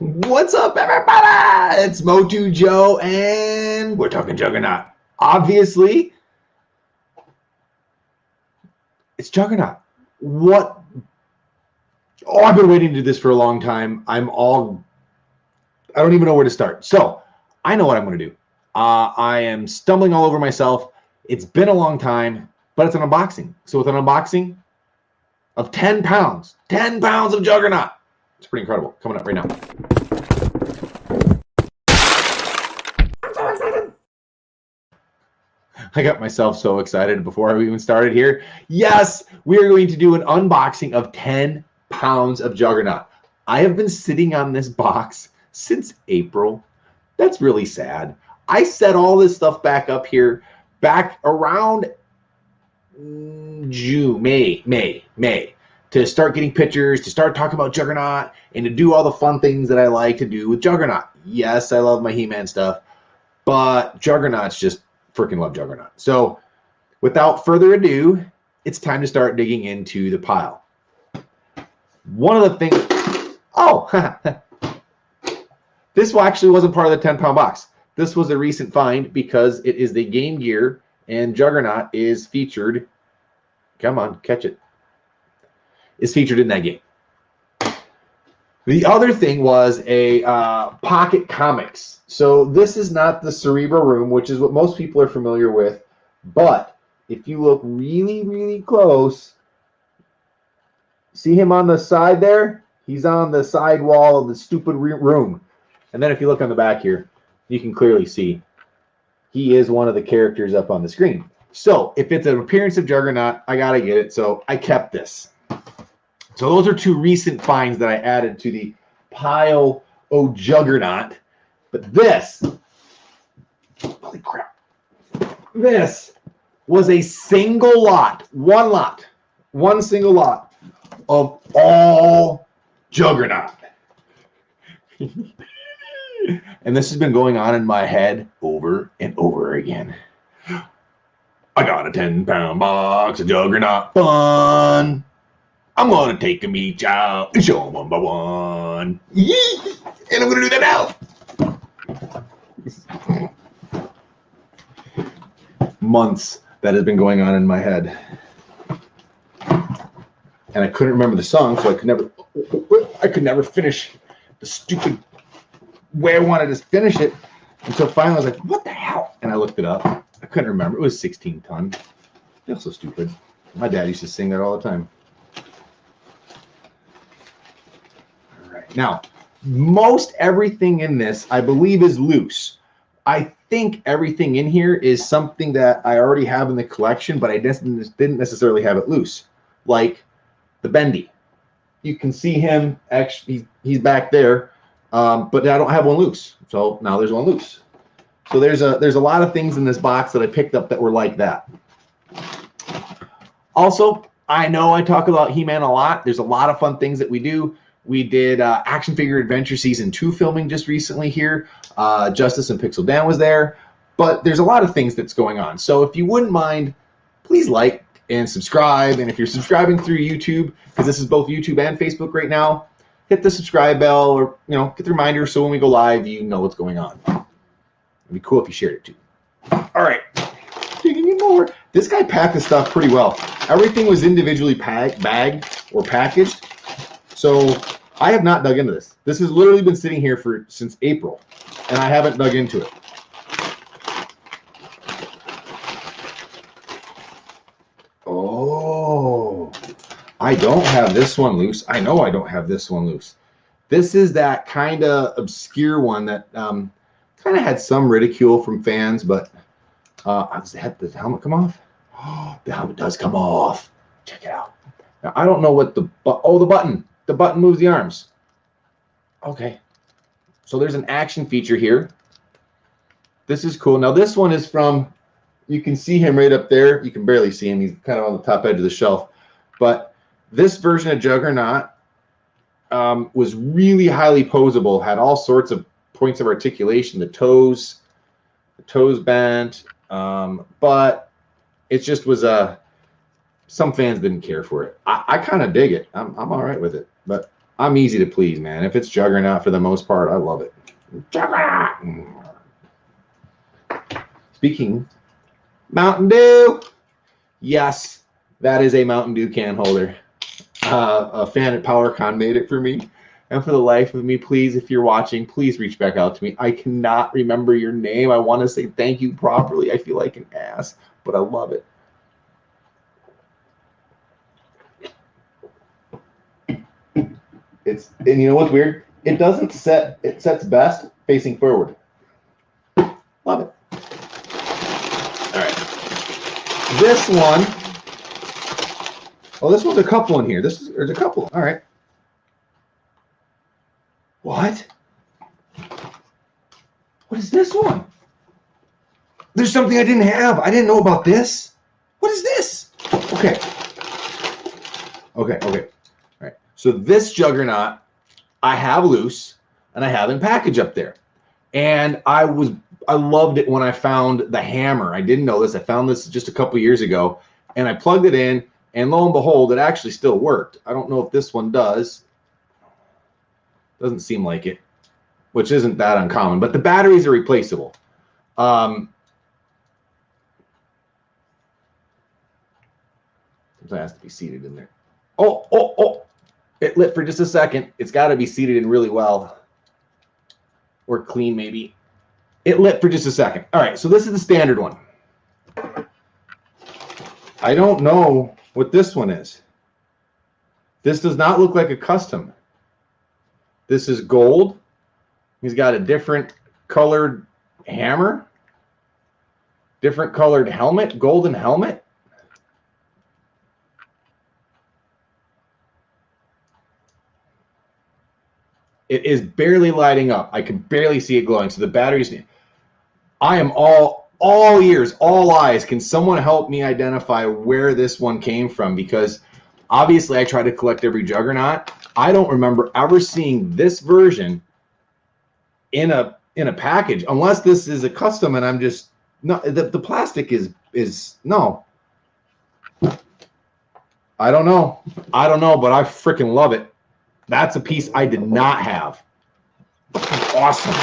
What's up, everybody? It's Motu Joe, and we're talking Juggernaut. Obviously, it's Juggernaut. What? Oh, I've been waiting to do this for a long time. I don't even know where to start. So, I know what I'm going to do. I am stumbling all over myself. It's been a long time, but it's an unboxing. So, with an unboxing of 10 pounds of Juggernaut. It's pretty incredible. Coming up right now. I got myself so excited before we even started here. Yes, we are going to do an unboxing of 10 pounds of Juggernaut. I have been sitting on this box since April. That's really sad. I set all this stuff back up here back around June, May, to start getting pictures, to start talking about Juggernaut, and to do all the fun things that I like to do with Juggernaut. Yes, I love my He-Man stuff, but Juggernaut's just freaking love Juggernaut. So without further ado, it's time to start digging into the pile. One of the things, this actually wasn't part of the 10-pound box. This was a recent find because it is the Game Gear and Juggernaut is featured, come on, catch it, is featured in that game. The other thing was a Pocket Comics. So this is not the Cerebral Room, which is what most people are familiar with. But if you look really, really close, see him on the side there? He's on the side wall of the stupid room. And then if you look on the back here, you can clearly see he is one of the characters up on the screen. So if it's an appearance of Juggernaut, I got to get it. So I kept this. So those are two recent finds that I added to the pile of Juggernaut. But this, holy crap, this was a single lot, one single lot of all Juggernaut. And this has been going on in my head over and over again. I got a 10-pound box of Juggernaut fun. I'm going to take them each out and show them one by one. And I'm going to do that now. Months that has been going on in my head. And I couldn't remember the song, so I could never finish the stupid way I wanted to finish it until finally I was like, what the hell? And I looked it up. I couldn't remember. It was 16 ton. I feel so stupid. My dad used to sing that all the time. Now, most everything in this, I believe, is loose. I think everything in here is something that I already have in the collection, but I didn't necessarily have it loose. Like the Bendy. You can see him, actually, he's back there, but I don't have one loose. So now there's one loose. So there's a lot of things in this box that I picked up that were like that. Also, I know I talk about He-Man a lot. There's a lot of fun things that we do. We did Action Figure Adventure Season 2 filming just recently here. Justice and Pixel Dan was there. But there's a lot of things that's going on. So if you wouldn't mind, please like and subscribe. And if you're subscribing through YouTube, because this is both YouTube and Facebook right now, hit the subscribe bell or get the reminder so when we go live, you know what's going on. It'd be cool if you shared it too. All right. Digging in more. This guy packed the stuff pretty well. Everything was individually bagged or packaged. So I have not dug into this. This has literally been sitting here since April, and I haven't dug into it. Oh, I don't have this one loose. I know I don't have this one loose. This is that kind of obscure one that kind of had some ridicule from fans, but does the helmet come off? Oh, the helmet does come off. Check it out. Now, I don't know what the button. The button moves the arms. Okay. So there's an action feature here. This is cool. Now this one is from, you can see him right up there. You can barely see him. He's kind of on the top edge of the shelf. But this version of Juggernaut was really highly posable, had all sorts of points of articulation, the toes bent, but it just was some fans didn't care for it. I kind of dig it. I'm all right with it. But I'm easy to please, man. If it's Juggernaut for the most part, I love it. Juggernaut. Speaking, Mountain Dew. Yes, that is a Mountain Dew can holder. A fan at PowerCon made it for me. And for the life of me, please, if you're watching, please reach back out to me. I cannot remember your name. I want to say thank you properly. I feel like an ass, but I love it. And you know what's weird? It doesn't set. It sets best facing forward. Love it. All right. This one. Oh, this one's a couple in here. There's a couple. All right. What? What is this one? There's something I didn't have. I didn't know about this. What is this? Okay. All right. So this Juggernaut, I have loose, and I have in package up there. And I loved it when I found the hammer. I didn't know this. I found this just a couple years ago, and I plugged it in, and lo and behold, it actually still worked. I don't know if this one does. Doesn't seem like it, which isn't that uncommon. But the batteries are replaceable. Sometimes it has to be seated in there. Oh. It lit for just a second. It's got to be seated in really well. Or clean, maybe. It lit for just a second. All right, so this is the standard one. I don't know what this one is. This does not look like a custom. This is gold. He's got a different colored hammer. Different colored helmet. Golden helmet. It is barely lighting up. I can barely see it glowing. So the batteries. I am all ears, all eyes. Can someone help me identify where this one came from? Because obviously I try to collect every Juggernaut. I don't remember ever seeing this version in a package, unless this is a custom and I'm just no. The plastic is no. I don't know, but I freaking love it. That's a piece I did not have. Awesome.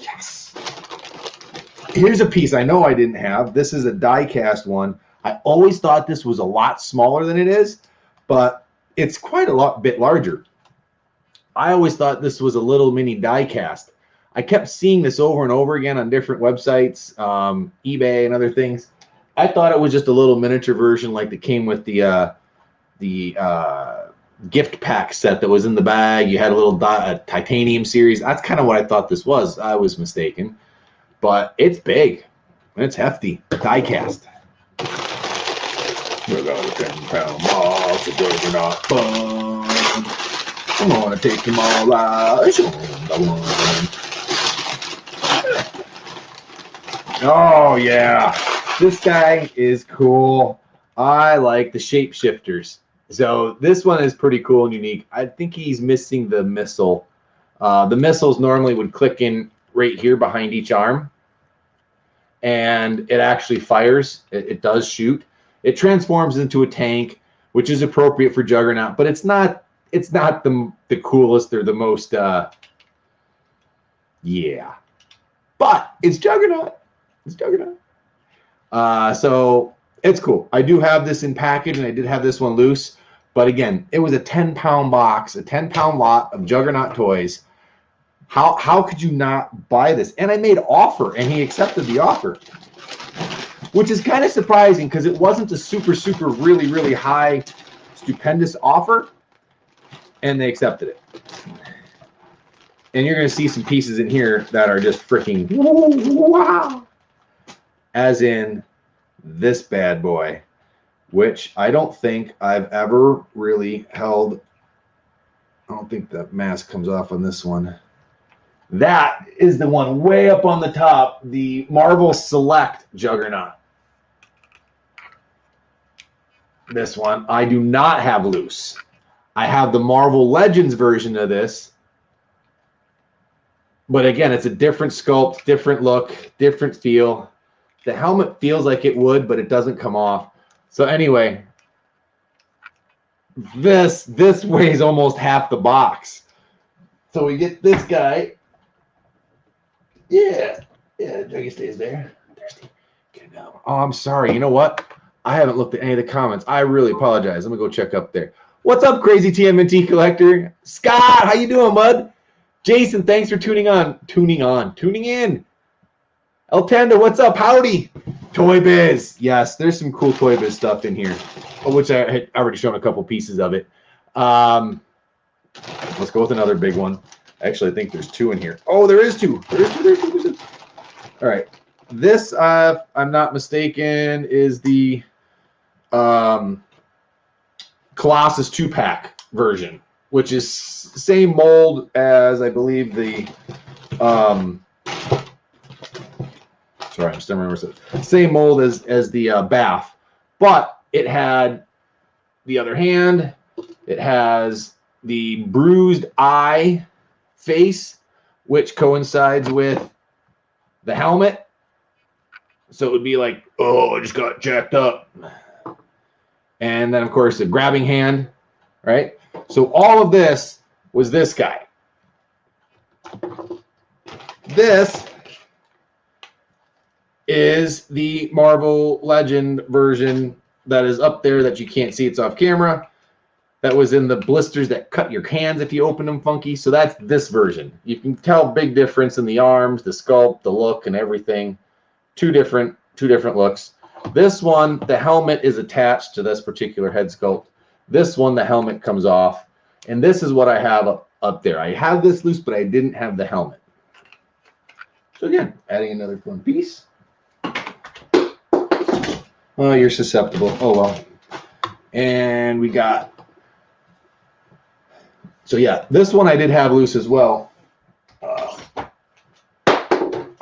Yes. Here's a piece I know I didn't have. This is a die cast one. I always thought this was a lot smaller than it is, but it's quite a bit larger. I always thought this was a little mini die cast. I kept seeing this over and over again on different websites, eBay and other things. I thought it was just a little miniature version like that came with the gift pack set that was in the bag. You had a little titanium series. That's kind of what I thought this was. I was mistaken, but it's big and it's hefty. Die cast. We got a 10-pound box of Juggernaut fun. I'm gonna take them all out. Oh yeah, this guy is cool. I like the shapeshifters. So this one is pretty cool and unique. I think he's missing the missile. The missiles normally would click in right here behind each arm, and it actually fires. It does shoot. It transforms into a tank, which is appropriate for Juggernaut, but it's not the coolest or the most yeah. But it's Juggernaut. It's Juggernaut. So it's cool. I do have this in package, and I did have this one loose. But again, it was a 10-pound box, a 10-pound lot of Juggernaut toys. How could you not buy this? And I made an offer, and he accepted the offer, which is kind of surprising because it wasn't a super, really, really high, stupendous offer, and they accepted it. And you're going to see some pieces in here that are just freaking wow. As in this bad boy, which I don't think I've ever really held. I don't think the mask comes off on this one. That is the one way up on the top, the Marvel Select Juggernaut. This one I do not have loose. I have the Marvel Legends version of this. But again, it's a different sculpt, different look, different feel. The helmet feels like it would, but it doesn't come off. So anyway, This weighs almost half the box. So we get this guy. Yeah, Juggy stays there. Thirsty. Get it down. Oh, I'm sorry. You know what? I haven't looked at any of the comments. I really apologize. I'm gonna go check up there. What's up, crazy TMNT collector? Scott, how you doing, bud? Jason, thanks for tuning in. El Tanda, what's up? Howdy. Toy Biz. Yes, there's some cool Toy Biz stuff in here, which I had already shown a couple pieces of it. Let's go with another big one. Actually, I think there's two in here. Oh, there is two. There's two. All right. This, I'm not mistaken, is the Colossus 2-pack version, which is same mold as, I believe, the sorry, I'm still remembering it. Same mold as the Bath, but it had the other hand. It has the bruised eye face, which coincides with the helmet. So it would be like, oh, I just got jacked up. And then, of course, the grabbing hand, right? So all of this was this guy. This is the Marvel Legend version that is up there that you can't see. It's off camera. That was in the blisters that cut your hands if you open them funky. So that's this version. You can tell big difference in the arms, the sculpt, the look, and everything. Two different looks. This one, the helmet is attached to this particular head sculpt. This one, the helmet comes off. And this is what I have up there. I have this loose, but I didn't have the helmet. So again, adding another fun piece. Oh, you're susceptible. Oh, well. And we got... So yeah, this one I did have loose as well.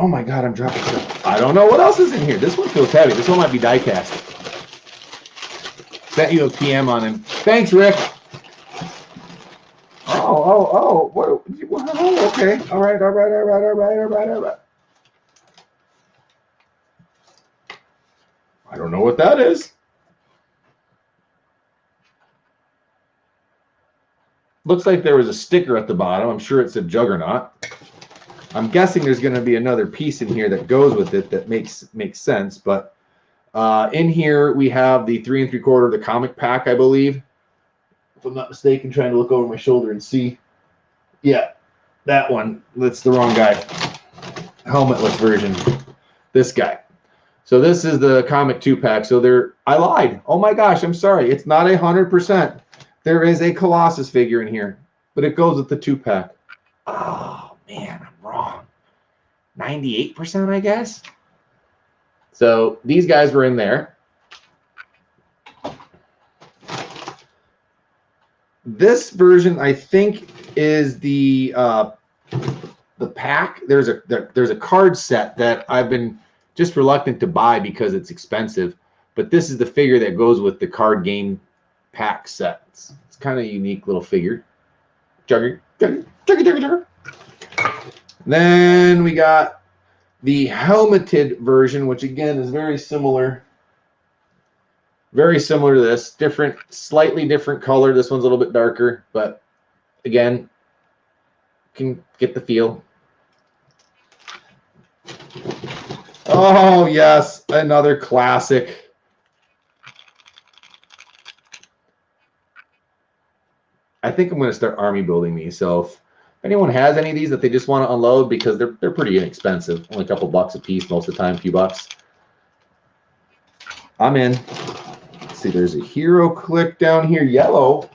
Oh my God, I'm dropping stuff. I don't know what else is in here. This one feels heavy. This one might be die cast. Sent you a PM on him. Thanks, Rick. Oh. What? Oh, okay. All right. I don't know what that is. Looks like there was a sticker at the bottom. I'm sure it said Juggernaut. I'm guessing there's going to be another piece in here that goes with it that makes sense. But in here we have the 3 3/4, the comic pack, I believe, if I'm not mistaken. Trying to look over my shoulder and see. Yeah, that one. That's the wrong guy. Helmetless version. This guy. So this is the comic 2-pack. So I lied. Oh my gosh, I'm sorry. It's not 100%. There is a Colossus figure in here, but it goes with the 2-pack. Oh man, I'm wrong. 98%, I guess. So these guys were in there. This version, I think, is the pack. There's a card set that I've been just reluctant to buy because it's expensive. But this is the figure that goes with the card game pack set. It's kind of a unique little figure. Jugger. Then we got the helmeted version, which again is very similar. Very similar to this. Slightly different color. This one's a little bit darker, but again, can get the feel. Oh yes, another classic. I think I'm going to start army building these. So if anyone has any of these that they just want to unload, because they're pretty inexpensive, only a couple bucks a piece most of the time, a few bucks. I'm in. Let's see, there's a hero click down here. Yellow.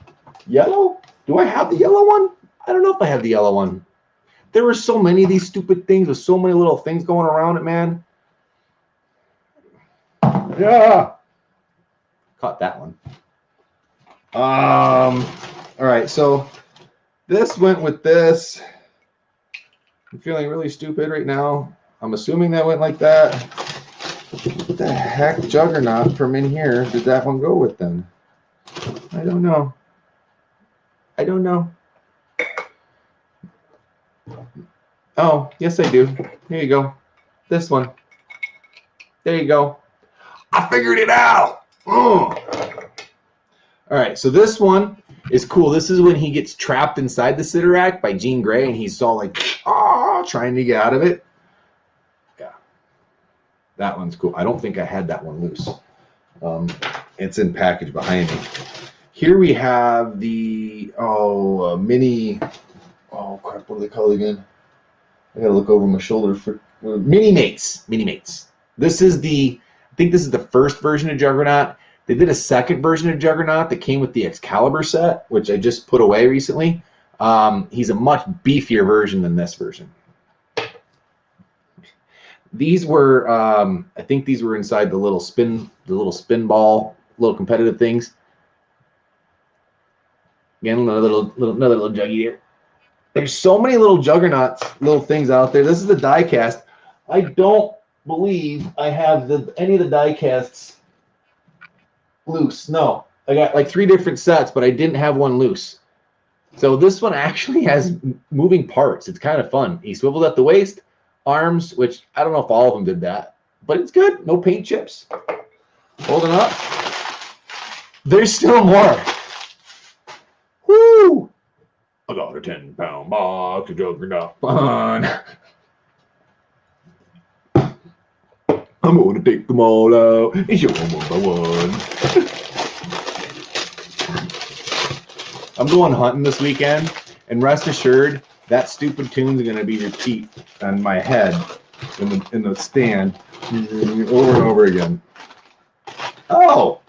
Do I have the yellow one? I don't know if I have the yellow one. There were so many of these stupid things with so many little things going around it, man. Yeah. Caught that one. All right, so this went with this. I'm feeling really stupid right now. I'm assuming that went like that. What the heck, Juggernaut from in here did that one go with then? I don't know. Oh, yes I do. Here you go. This one. There you go. I figured it out. All All right, so this one is cool. This is when he gets trapped inside the Sidorak by Jean Grey, and he's all like, trying to get out of it. Yeah, that one's cool. I don't think I had that one loose. It's in package behind me. Here we have the mini. Oh crap! What are they called again? I gotta look over my shoulder for mini mates. Mini mates. This is I think this is the first version of Juggernaut. They did a second version of Juggernaut that came with the Excalibur set, which I just put away recently. He's a much beefier version than this version. These were, I think these were inside the little spin ball, little competitive things. Again, another little juggy there. There's so many little Juggernauts, little things out there. This is the die cast. I don't believe I have any of the die casts loose. No, I got like 3 different sets, but I didn't have one loose. So this one actually has moving parts. It's kind of fun. He swivels at the waist, arms, which I don't know if all of them did that, but it's good. No paint chips. Holding up. There's still more. Woo! I got a 10-pound box of Juggernaut fun. I'm going to take them all out and show them one by one. I'm going hunting this weekend, and rest assured, that stupid tune's going to be repeat on my head in the stand over and over again. Oh!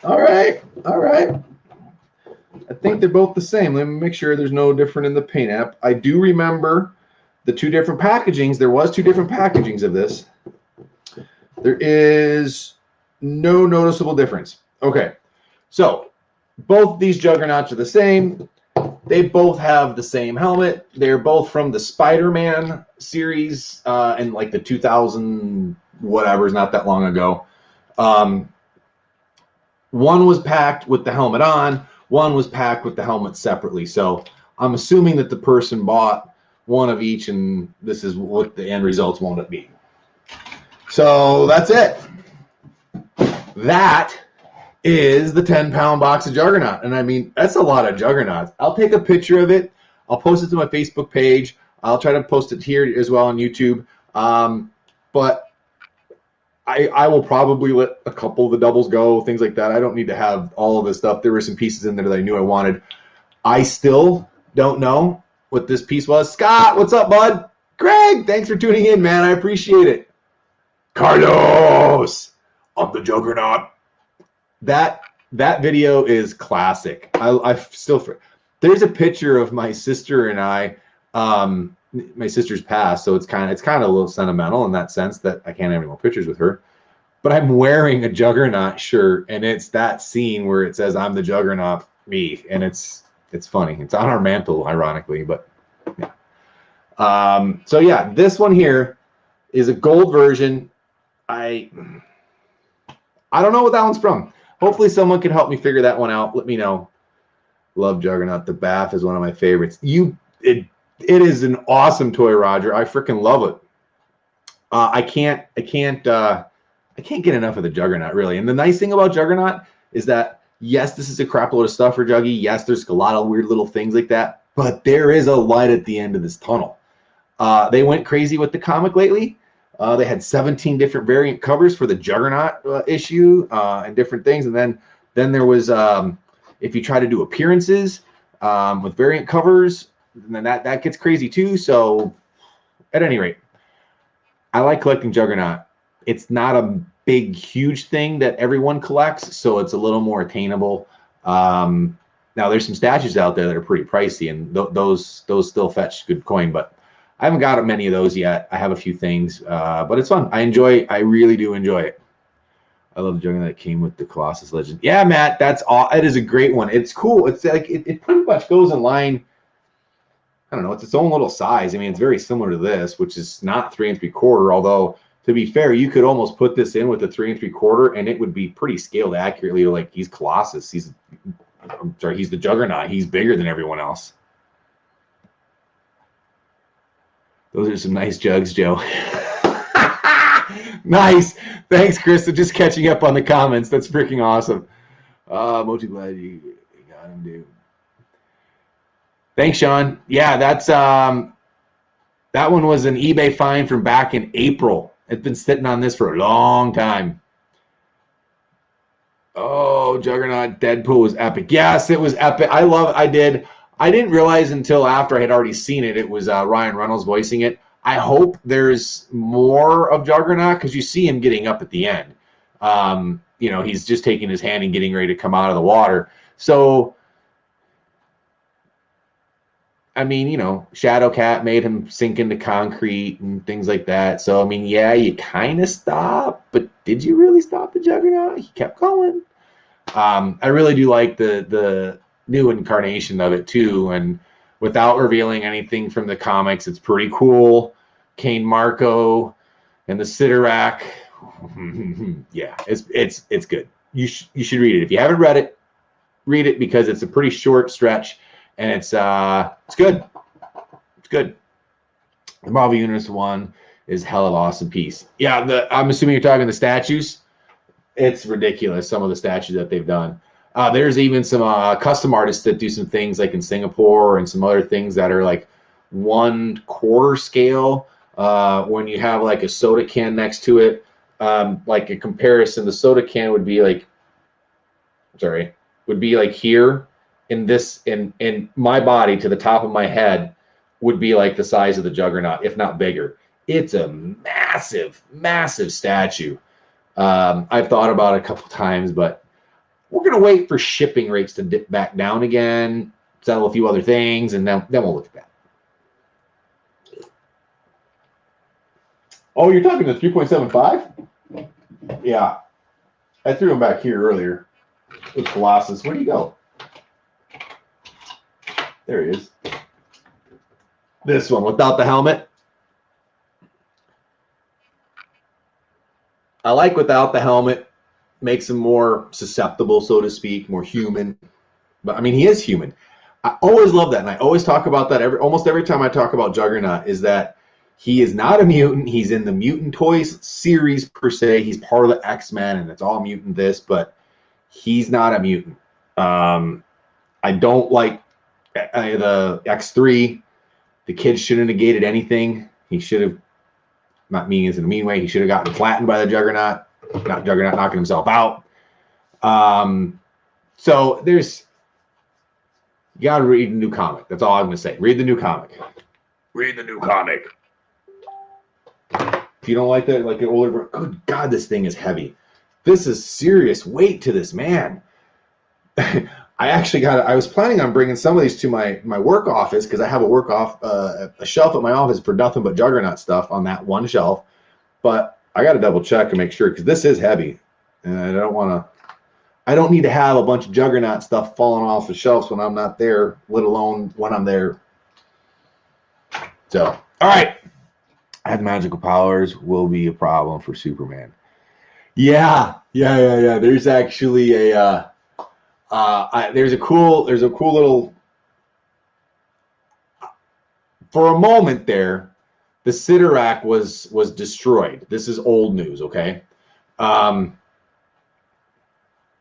All right. I think they're both the same. Let me make sure there's no different in the paint app. I do remember the 2 different packagings. There was 2 different packagings of this. There is no noticeable difference. Okay, so both these Juggernauts are the same. They both have the same helmet. They're both from the Spider-Man series in like the 2000 whatever, not that long ago. One was packed with the helmet on. One was packed with the helmet separately. So I'm assuming that the person bought one of each, and this is what the end results wound up being. So that's it. That is the 10-pound box of Juggernaut. And I mean, that's a lot of Juggernauts. I'll take a picture of it. I'll post it to my Facebook page. I'll try to post it here as well on YouTube. But I will probably let a couple of the doubles go, things like that. I don't need to have all of this stuff. There were some pieces in there that I knew I wanted. I still don't know what this piece was. Scott, what's up, bud? Greg, thanks for tuning in, man. I appreciate it. Carlos of the Juggernaut. That video is classic. I still, there's a picture of my sister and I. My sister's passed, so it's kind of a little sentimental in that sense that I can't have any more pictures with her. But I'm wearing a Juggernaut shirt, and it's that scene where it says "I'm the Juggernaut, me," and it's funny. It's on our mantle, ironically, but yeah. So yeah, this one here is a gold version. I don't know what that one's from. Hopefully someone can help me figure that one out. Let me know. Love Juggernaut. The Bath is one of my favorites. It is an awesome toy, Roger. I freaking love it. I can't get enough of the Juggernaut, really. And the nice thing about Juggernaut is that, yes, this is a crap load of stuff for Juggy. Yes, there's a lot of weird little things like that. But there is a light at the end of this tunnel. They went crazy with the comic lately. They had 17 different variant covers for the Juggernaut issue and different things. And then there was, if you try to do appearances with variant covers, then that gets crazy too. So at any rate, I like collecting Juggernaut. It's not a big, huge thing that everyone collects, so it's a little more attainable. Now, there's some statues out there that are pretty pricey, and those still fetch good coin, but I haven't got many of those yet. I have a few things, but it's fun. I really do enjoy it. I love the Juggernaut that came with the Colossus Legend. Yeah, Matt, it is a great one. It's cool. It's like it pretty much goes in line. I don't know. It's its own little size. I mean, it's very similar to this, which is not 3 3/4. Although, to be fair, you could almost put this in with the 3 3/4, and it would be pretty scaled accurately. Like he's Colossus. He's the Juggernaut. He's bigger than everyone else. Those are some nice jugs, Joe. Nice. Thanks, Chris. Just catching up on the comments. That's freaking awesome. Motu, glad you got him, dude. Thanks, Sean. Yeah, that's that one was an eBay find from back in April. It's been sitting on this for a long time. Oh, Juggernaut Deadpool was epic. Yes, it was epic. I didn't realize until after I had already seen it, it was Ryan Reynolds voicing it. I hope there's more of Juggernaut because you see him getting up at the end. He's just taking his hand and getting ready to come out of the water. So, I mean, Shadowcat made him sink into concrete and things like that. So, I mean, yeah, you kind of stop, but did you really stop the Juggernaut? He kept going. I really do like the new incarnation of it too, and without revealing anything from the comics, it's pretty cool. Kane Marco and the Sidorak. Yeah, it's good. You should read it. If you haven't read it, read it because it's a pretty short stretch, and it's good. It's good. The Marvel Universe one is hell of awesome piece. Yeah, I'm assuming you're talking the statues. It's ridiculous, some of the statues that they've done. There's even some custom artists that do some things like in Singapore and some other things that are like 1/4 scale. When you have like a soda can next to it, like a comparison, the soda can would be like here in my body to the top of my head would be like the size of the Juggernaut, if not bigger. It's a massive, massive statue. I've thought about it a couple times, but we're going to wait for shipping rates to dip back down again, settle a few other things, and then we'll look at that. Oh, you're talking the 3.75? Yeah. I threw him back here earlier with Colossus. Where do you go? There he is. This one without the helmet. I like without the helmet. Makes him more susceptible, so to speak, more human. But I mean, he is human. I always love that, and I always talk about that almost every time I talk about Juggernaut, is that he is not a mutant. He's in the Mutant Toys series per se. He's part of the X-Men, and it's all mutant this, but he's not a mutant. I don't like the X3. The kid shouldn't have negated anything. He should have, not meaning as in a mean way, he should have gotten flattened by the Juggernaut, not Juggernaut knocking himself out. So you got to read the new comic. That's all I'm going to say. Read the new comic. Read the new comic. If you don't like that, like an older, good God, this thing is heavy. This is serious weight to this man. I was planning on bringing some of these to my work office because I have a shelf at my office for nothing but Juggernaut stuff on that one shelf. But I got to double check and make sure because this is heavy, and I don't need to have a bunch of Juggernaut stuff falling off the shelves when I'm not there, let alone when I'm there. So, all right. Add magical powers will be a problem for Superman. Yeah. There's actually there's a cool little. For a moment there, the Sidorak was destroyed. This is old news, okay? I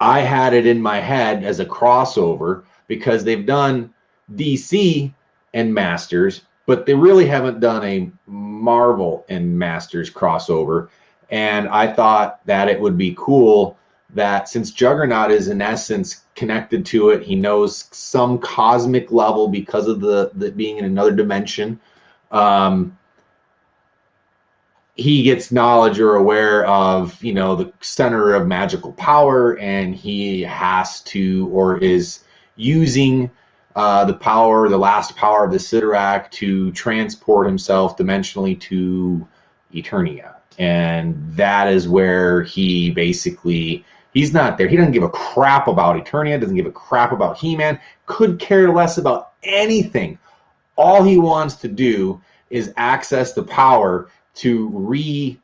had it in my head as a crossover because they've done DC and Masters, but they really haven't done a Marvel and Masters crossover. And I thought that it would be cool that since Juggernaut is in essence connected to it, he knows some cosmic level because of the being in another dimension. He gets knowledge or aware of, the center of magical power, and he has to or is using the last power of the Sidorak to transport himself dimensionally to Eternia. And that is where he basically, he's not there. He doesn't give a crap about Eternia, doesn't give a crap about He-Man, could care less about anything. All he wants to do is access the power to reforge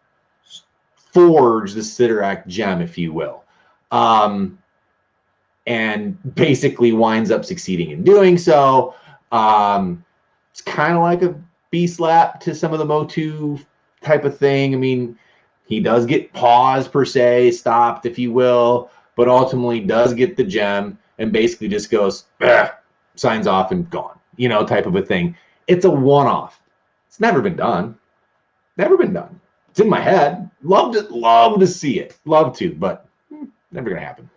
the Sidorak gem, if you will. And basically winds up succeeding in doing so. It's kind of like a B-slap to some of the Motu type of thing. I mean, he does get paused per se, stopped, if you will, but ultimately does get the gem and basically just goes, signs off and gone, type of a thing. It's a one-off. It's never been done. Never been done. It's in my head. Love to see it. Love to, but never gonna happen.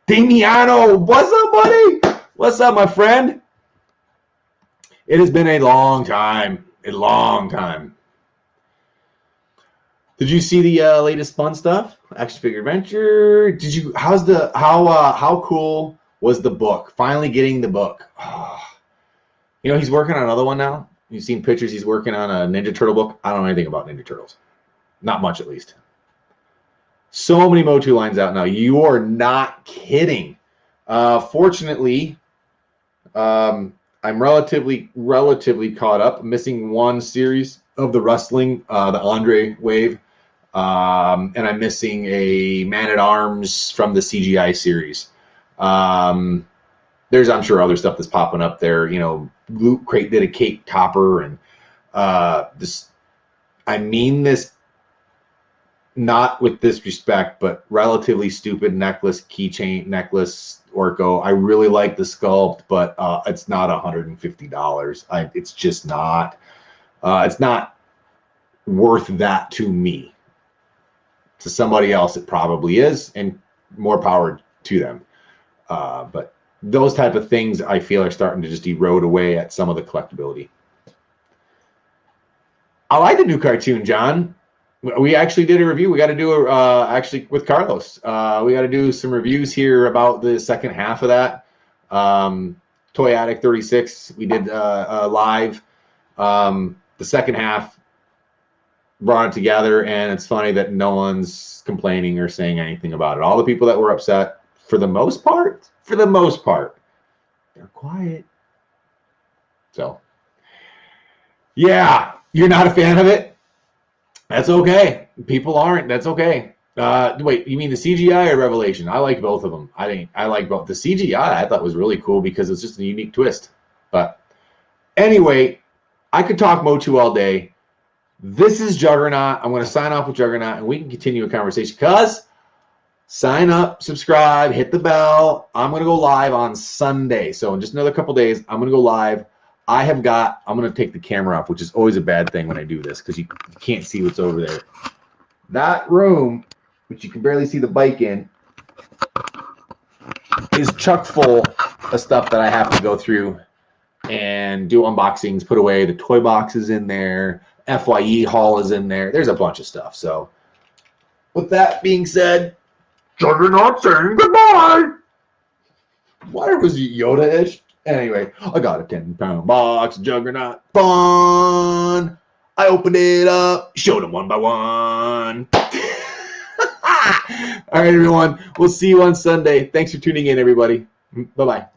Damiano, what's up, buddy? What's up, my friend? It has been a long time. A long time. Did you see the latest fun stuff? Action Figure Adventure. Did you? How cool was the book? Finally getting the book. Oh. He's working on another one now. You've seen pictures. He's working on a Ninja Turtle book. I don't know anything about Ninja Turtles. Not much, at least. So many Motu lines out now. You are not kidding. Fortunately, I'm relatively caught up. I'm missing one series of the wrestling, the Andre wave, and I'm missing a Man-at-Arms from the CGI series. There's, I'm sure, other stuff that's popping up there. Loot Crate did a Kate Copper, and this. I mean this not with disrespect, but relatively stupid keychain necklace Orko. I really like the sculpt, but it's not $150. It's just not. It's not worth that to me. To somebody else, it probably is, and more power to them. But those type of things, I feel, are starting to just erode away at some of the collectability. I like the new cartoon, John. We actually did a review. We got to do actually with Carlos. We got to do some reviews here about the second half of that. Toy Addict 36. We did live. The second half brought it together, and it's funny that no one's complaining or saying anything about it. All the people that were upset, for the most part, they're quiet. So, yeah, you're not a fan of it? That's okay. People aren't. That's okay. Wait, you mean the CGI or Revelation? I like both of them. I like both. The CGI I thought was really cool because it's just a unique twist. But anyway, I could talk Motu all day. This is Juggernaut. I'm going to sign off with Juggernaut, and we can continue a conversation. Because sign up, subscribe, hit the bell. I'm going to go live on Sunday. So in just another couple days, I'm going to go live. I'm going to take the camera off, which is always a bad thing when I do this because you can't see what's over there. That room, which you can barely see the bike in, is chock full of stuff that I have to go through and do unboxings, put away. The toy box is in there. FYE haul is in there. There's a bunch of stuff. So with that being said, Juggernaut saying goodbye. Why was Yoda-ish? Anyway, I got a 10-pound box, Juggernaut. Fun. I opened it up, showed them one by one. All right, everyone. We'll see you on Sunday. Thanks for tuning in, everybody. Bye-bye.